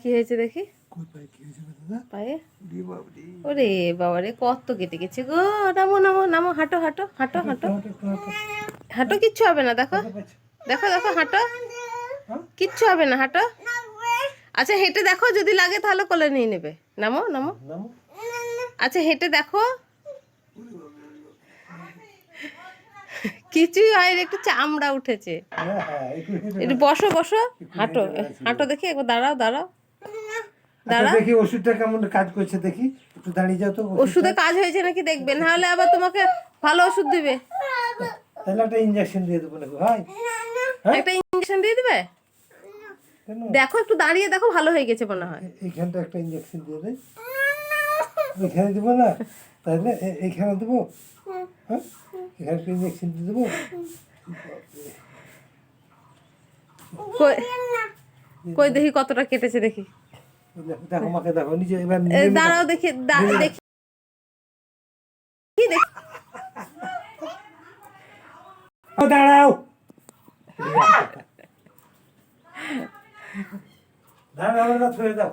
কি হয়েছে দেখি পায়ে। ওরে বাবা রে, কত কেটে গেছে গো। নামো নামো নামো, হাঁটো হাঁটো হাঁটো হাঁটো হাঁটো, কিচ্ছু হবে না। দেখো দেখো দেখো, হাঁটো, কিচ্ছু হবে না, হাঁটো। আচ্ছা হেঁটে দেখো, যদি লাগে তাহলে কোলে নিয়ে নেবে। নামো নামো, আচ্ছা হেঁটে দেখো, কিছুই হয়নি, একটু চামড়া উঠেছে। একটু বসো বসো, হাঁটো হাঁটো দেখি একবার, দাঁড়াও দাঁড়াও দাঁড়াও। দেখি ওষুধটা কেমন কাজ করছে দেখি, একটু দাঁড়িয়ে যাও তো। ওষুধে কাজ হয়েছে নাকি দেখবেন, নাহলে আবার তোমাকে ভালো ওষুধ দিবে। তাহলে একটা ইঞ্জেকশন দিয়ে দেবো নাকি ভাই? একটা ইঞ্জেকশন দিয়ে দিবে। দেখো একটু দাঁড়িয়ে দেখো, ভালো হয়ে গেছে মনে হয়। এইখানটা একটা ইঞ্জেকশন দিয়ে দেয়, ওইখানে দেবো না তাহলে এইখানে দেবো। হ্যাঁ, এখানে একটা ইঞ্জেকশন দিয়ে দেবো। কই দেখি কতটা কেটেছে দেখি। দেখো মাকে দেখো নিজে, এবার দাঁড়াও দেখি দেখি দাঁড়াও, দাঁড়াও, ছুঁয়ে দাও।